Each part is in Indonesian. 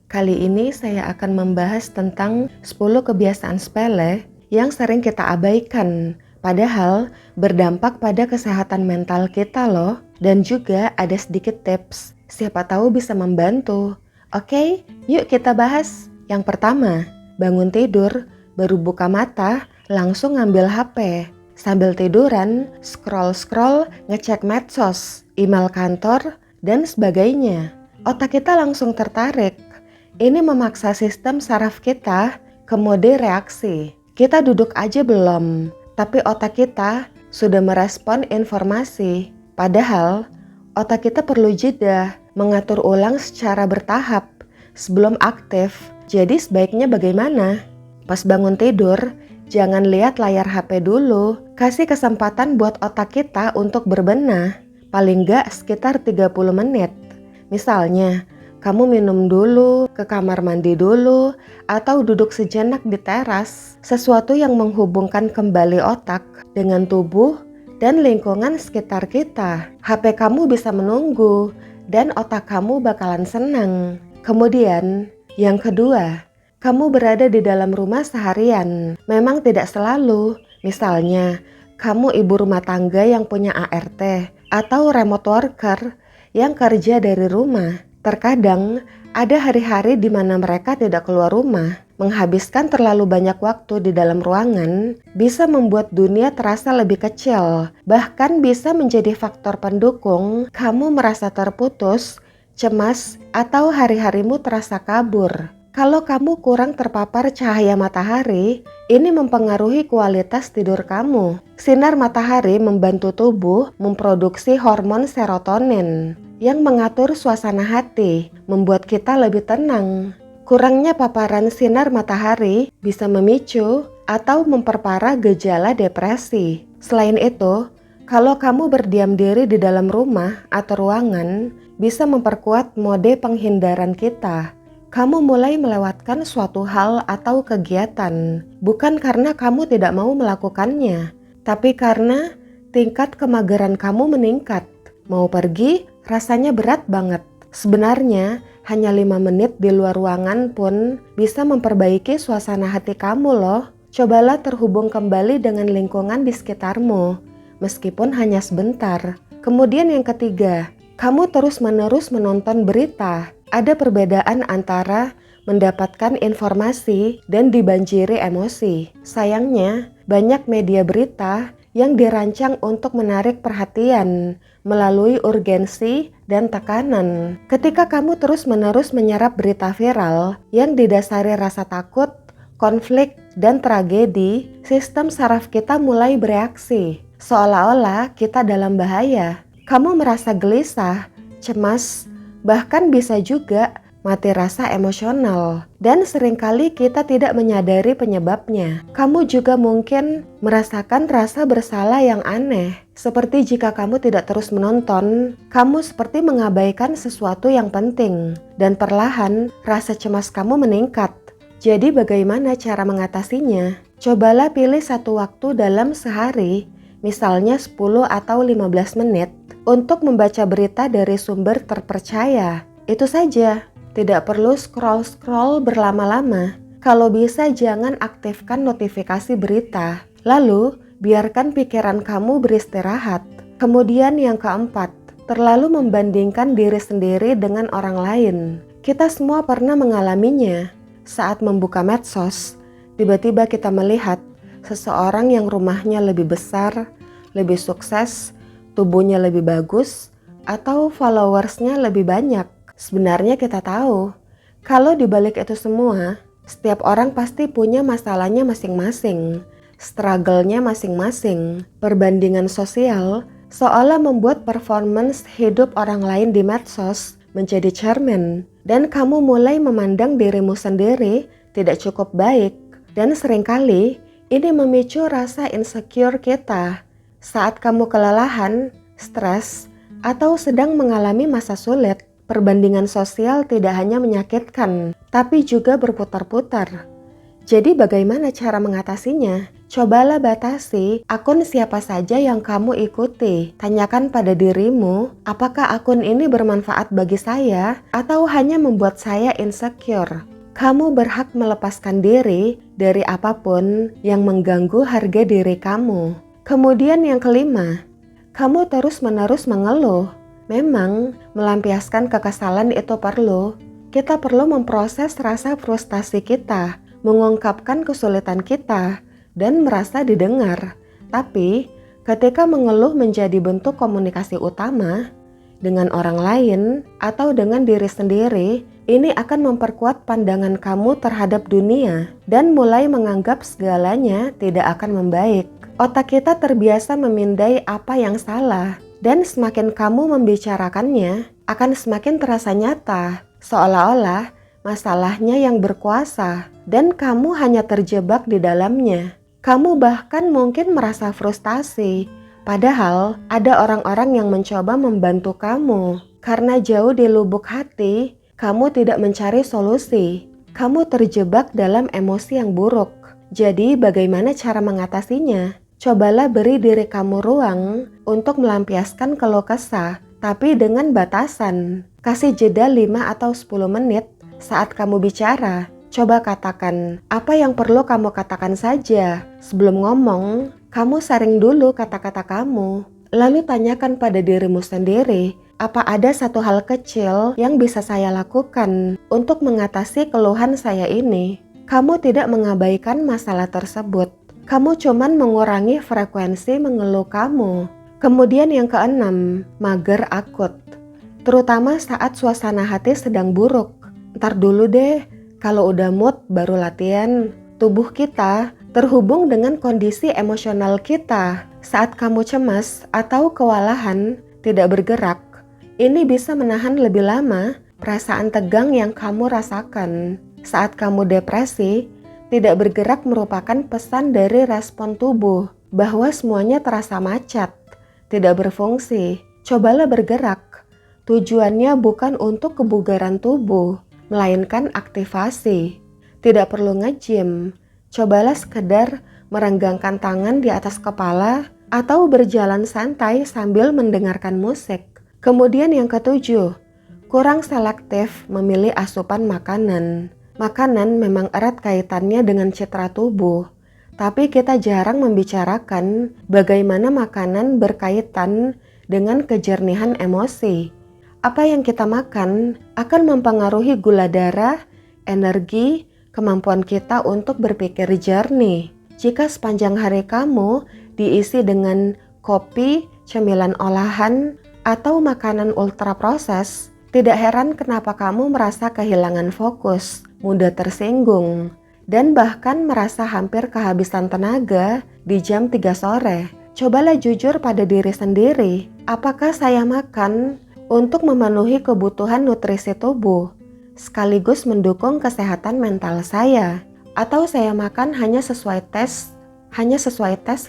Kali ini saya akan membahas tentang 10 kebiasaan sepele yang sering kita abaikan, padahal berdampak pada kesehatan mental kita loh. Dan juga ada sedikit tips, siapa tahu bisa membantu. Oke, yuk kita bahas. Yang pertama, bangun tidur, baru buka mata, langsung ngambil HP. Sambil tiduran, scroll-scroll, ngecek medsos, email kantor, dan sebagainya. Otak kita langsung tertarik. Ini memaksa sistem saraf kita ke mode reaksi. Kita duduk aja belum, tapi otak kita sudah merespon informasi. Padahal, otak kita perlu jeda, mengatur ulang secara bertahap sebelum aktif. Jadi sebaiknya bagaimana? Pas bangun tidur, jangan lihat layar HP dulu. Kasih kesempatan buat otak kita untuk berbenah. Paling nggak sekitar 30 menit. Misalnya, kamu minum dulu, ke kamar mandi dulu, atau duduk sejenak di teras. Sesuatu yang menghubungkan kembali otak dengan tubuh dan lingkungan sekitar kita. HP kamu bisa menunggu, dan otak kamu bakalan senang. Kemudian, yang kedua, kamu berada di dalam rumah seharian. Memang tidak selalu. Misalnya, kamu ibu rumah tangga yang punya ART, atau remote worker yang kerja dari rumah. Terkadang ada hari-hari di mana mereka tidak keluar rumah. Menghabiskan terlalu banyak waktu di dalam ruangan bisa membuat dunia terasa lebih kecil. Bahkan bisa menjadi faktor pendukung kamu merasa terputus, cemas, atau hari-harimu terasa kabur. Kalau kamu kurang terpapar cahaya matahari, ini mempengaruhi kualitas tidur kamu. Sinar matahari membantu tubuh memproduksi hormon serotonin yang mengatur suasana hati, membuat kita lebih tenang. Kurangnya paparan sinar matahari bisa memicu atau memperparah gejala depresi. Selain itu, kalau kamu berdiam diri di dalam rumah atau ruangan, bisa memperkuat mode penghindaran kita. Kamu mulai melewatkan suatu hal atau kegiatan, bukan karena kamu tidak mau melakukannya, tapi karena tingkat kemageran kamu meningkat. Mau pergi, rasanya berat banget. Sebenarnya, hanya 5 menit di luar ruangan pun bisa memperbaiki suasana hati kamu loh. Cobalah terhubung kembali dengan lingkungan di sekitarmu, meskipun hanya sebentar. Kemudian yang ketiga, kamu terus-menerus menonton berita. Ada perbedaan antara mendapatkan informasi dan dibanjiri emosi. Sayangnya, banyak media berita yang dirancang untuk menarik perhatian melalui urgensi dan tekanan. Ketika kamu terus-menerus menyerap berita viral yang didasari rasa takut, konflik, dan tragedi, sistem saraf kita mulai bereaksi. Seolah-olah kita dalam bahaya. Kamu merasa gelisah, cemas, bahkan bisa juga mati rasa emosional, dan seringkali kita tidak menyadari penyebabnya. Kamu juga mungkin merasakan rasa bersalah yang aneh, seperti jika kamu tidak terus menonton, kamu seperti mengabaikan sesuatu yang penting, dan perlahan rasa cemas kamu meningkat. Jadi bagaimana cara mengatasinya? Cobalah pilih satu waktu dalam sehari, misalnya 10 atau 15 menit, untuk membaca berita dari sumber terpercaya. Itu saja. Tidak perlu scroll-scroll berlama-lama. Kalau bisa jangan aktifkan notifikasi berita. Lalu, biarkan pikiran kamu beristirahat. Kemudian yang keempat, terlalu membandingkan diri sendiri dengan orang lain. Kita semua pernah mengalaminya. Saat membuka medsos, tiba-tiba kita melihat seseorang yang rumahnya lebih besar, lebih sukses, tubuhnya lebih bagus, atau followersnya lebih banyak. Sebenarnya kita tahu, kalau dibalik itu semua, setiap orang pasti punya masalahnya masing-masing, struggle-nya masing-masing. Perbandingan sosial seolah membuat performance hidup orang lain di medsos menjadi cermin, dan kamu mulai memandang dirimu sendiri tidak cukup baik. Dan seringkali ini memicu rasa insecure kita. Saat kamu kelelahan, stres, atau sedang mengalami masa sulit, perbandingan sosial tidak hanya menyakitkan, tapi juga berputar-putar. Jadi bagaimana cara mengatasinya? Cobalah batasi akun siapa saja yang kamu ikuti. Tanyakan pada dirimu, apakah akun ini bermanfaat bagi saya atau hanya membuat saya insecure? Kamu berhak melepaskan diri dari apapun yang mengganggu harga diri kamu. Kemudian yang kelima, kamu terus-menerus mengeluh. Memang melampiaskan kekesalan itu perlu. Kita perlu memproses rasa frustasi kita, mengungkapkan kesulitan kita, dan merasa didengar. Tapi, ketika mengeluh menjadi bentuk komunikasi utama dengan orang lain atau dengan diri sendiri, ini akan memperkuat pandangan kamu terhadap dunia dan mulai menganggap segalanya tidak akan membaik. Otak kita terbiasa memindai apa yang salah, dan semakin kamu membicarakannya, akan semakin terasa nyata, seolah-olah masalahnya yang berkuasa, dan kamu hanya terjebak di dalamnya. Kamu bahkan mungkin merasa frustasi, padahal ada orang-orang yang mencoba membantu kamu. Karena jauh di lubuk hati, kamu tidak mencari solusi. Kamu terjebak dalam emosi yang buruk. Jadi bagaimana cara mengatasinya? Cobalah beri diri kamu ruang untuk melampiaskan keluh kesah, tapi dengan batasan. Kasih jeda 5 atau 10 menit saat kamu bicara. Coba katakan apa yang perlu kamu katakan saja. Sebelum ngomong, kamu saring dulu kata-kata kamu. Lalu tanyakan pada dirimu sendiri, apa ada satu hal kecil yang bisa saya lakukan untuk mengatasi keluhan saya ini? Kamu tidak mengabaikan masalah tersebut. Kamu cuman mengurangi frekuensi mengeluh kamu. Kemudian yang keenam, mager akut. Terutama saat suasana hati sedang buruk. Ntar dulu deh, kalau udah mood baru latihan. Tubuh kita terhubung dengan kondisi emosional kita. Saat kamu cemas atau kewalahan, tidak bergerak, ini bisa menahan lebih lama perasaan tegang yang kamu rasakan. Saat kamu depresi, tidak bergerak merupakan pesan dari respon tubuh bahwa semuanya terasa macet, tidak berfungsi. Cobalah bergerak. Tujuannya bukan untuk kebugaran tubuh, melainkan aktivasi. Tidak perlu nge-gym. Cobalah sekedar merenggangkan tangan di atas kepala atau berjalan santai sambil mendengarkan musik. Kemudian yang ketujuh, kurang selektif memilih asupan makanan. Makanan memang erat kaitannya dengan citra tubuh, tapi kita jarang membicarakan bagaimana makanan berkaitan dengan kejernihan emosi. Apa yang kita makan akan mempengaruhi gula darah, energi, kemampuan kita untuk berpikir jernih. Jika sepanjang hari kamu diisi dengan kopi, cemilan olahan, atau makanan ultraproses, tidak heran kenapa kamu merasa kehilangan fokus, mudah tersinggung, dan bahkan merasa hampir kehabisan tenaga di jam 3 sore. Cobalah jujur pada diri sendiri, apakah saya makan untuk memenuhi kebutuhan nutrisi tubuh, sekaligus mendukung kesehatan mental saya, atau saya makan hanya sesuai tes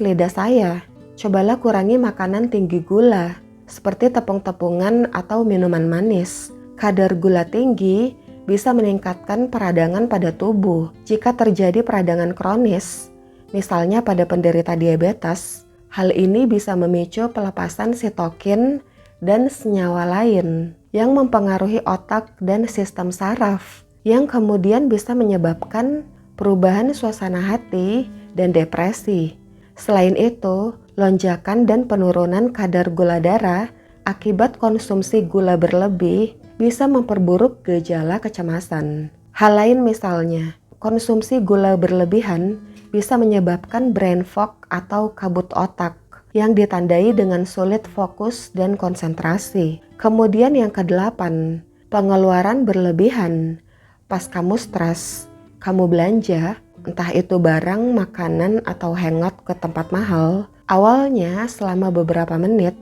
lidah saya. Cobalah kurangi makanan tinggi gula, seperti tepung-tepungan atau minuman manis. Kadar gula tinggi bisa meningkatkan peradangan pada tubuh. Jika terjadi peradangan kronis, misalnya pada penderita diabetes, hal ini bisa memicu pelepasan sitokin dan senyawa lain yang mempengaruhi otak dan sistem saraf, yang kemudian bisa menyebabkan perubahan suasana hati dan depresi. Selain itu, lonjakan dan penurunan kadar gula darah akibat konsumsi gula berlebih bisa memperburuk gejala kecemasan. Hal lain misalnya, konsumsi gula berlebihan bisa menyebabkan brain fog atau kabut otak yang ditandai dengan sulit fokus dan konsentrasi. Kemudian yang kedelapan, pengeluaran berlebihan. Pas kamu stres, kamu belanja, entah itu barang, makanan, atau hangout ke tempat mahal. Awalnya selama beberapa menit,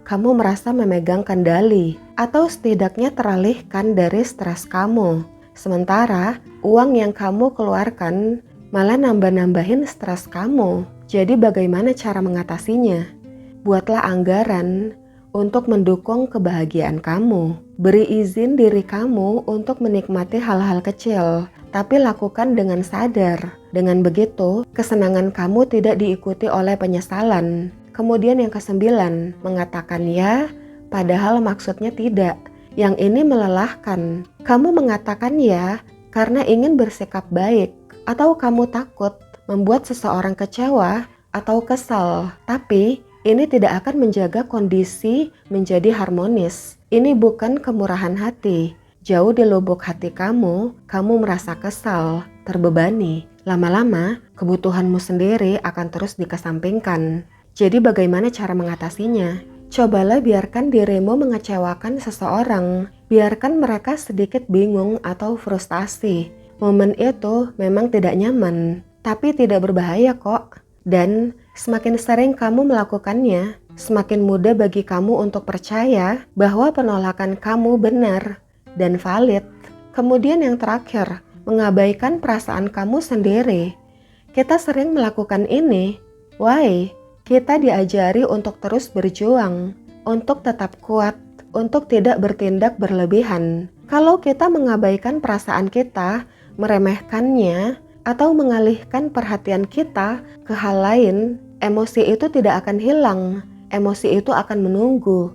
kamu merasa memegang kendali atau setidaknya teralihkan dari stres kamu. Sementara uang yang kamu keluarkan malah nambah-nambahin stres kamu. Jadi bagaimana cara mengatasinya? Buatlah anggaran untuk mendukung kebahagiaan kamu. Beri izin diri kamu untuk menikmati hal-hal kecil, tapi lakukan dengan sadar. Dengan begitu, kesenangan kamu tidak diikuti oleh penyesalan. Kemudian yang ke-9, mengatakan ya, padahal maksudnya tidak. Yang ini melelahkan. Kamu mengatakan ya karena ingin bersikap baik, atau kamu takut membuat seseorang kecewa atau kesal. Tapi ini tidak akan menjaga kondisi menjadi harmonis. Ini bukan kemurahan hati. Jauh di lubuk hati kamu merasa kesal, terbebani. Lama-lama, kebutuhanmu sendiri akan terus dikesampingkan. Jadi bagaimana cara mengatasinya? Cobalah biarkan dirimu mengecewakan seseorang. Biarkan mereka sedikit bingung atau frustasi. Momen itu memang tidak nyaman, tapi tidak berbahaya kok. Dan semakin sering kamu melakukannya, semakin mudah bagi kamu untuk percaya bahwa penolakan kamu benar dan valid. Kemudian yang terakhir, mengabaikan perasaan kamu sendiri. Kita sering melakukan ini. Why? Kita diajari untuk terus berjuang, untuk tetap kuat, untuk tidak bertindak berlebihan. Kalau kita mengabaikan perasaan kita, meremehkannya, atau mengalihkan perhatian kita ke hal lain, emosi itu tidak akan hilang. Emosi itu akan menunggu,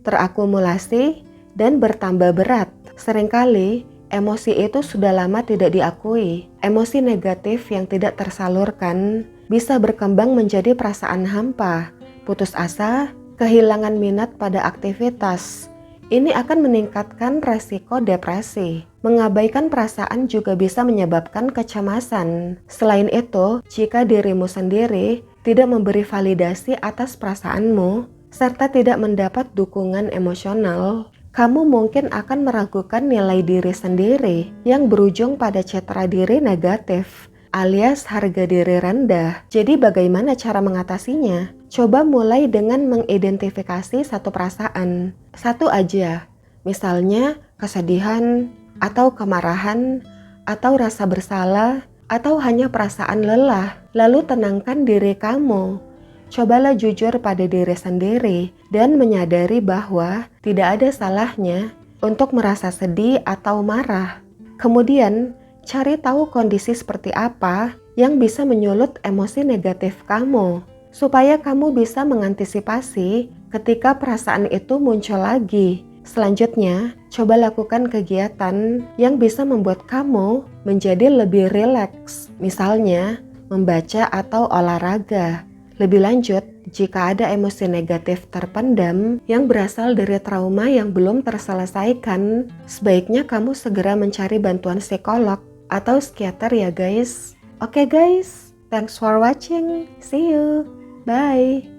terakumulasi, dan bertambah berat. Seringkali, emosi itu sudah lama tidak diakui. Emosi negatif yang tidak tersalurkan bisa berkembang menjadi perasaan hampa, putus asa, kehilangan minat pada aktivitas. Ini akan meningkatkan resiko depresi. Mengabaikan perasaan juga bisa menyebabkan kecemasan. Selain itu, jika dirimu sendiri tidak memberi validasi atas perasaanmu, serta tidak mendapat dukungan emosional, kamu mungkin akan meragukan nilai diri sendiri yang berujung pada citra diri negatif, alias harga diri rendah. Jadi bagaimana cara mengatasinya? Coba mulai dengan mengidentifikasi satu perasaan. Satu aja, misalnya kesedihan, atau kemarahan, atau rasa bersalah, atau hanya perasaan lelah. Lalu tenangkan diri kamu. Cobalah jujur pada diri sendiri dan menyadari bahwa tidak ada salahnya untuk merasa sedih atau marah. Kemudian, cari tahu kondisi seperti apa yang bisa menyulut emosi negatif kamu, supaya kamu bisa mengantisipasi ketika perasaan itu muncul lagi. Selanjutnya, coba lakukan kegiatan yang bisa membuat kamu menjadi lebih rileks, misalnya membaca atau olahraga. Lebih lanjut, jika ada emosi negatif terpendam yang berasal dari trauma yang belum terselesaikan, sebaiknya kamu segera mencari bantuan psikolog atau psikiater ya guys. Oke guys, thanks for watching. See you. Bye.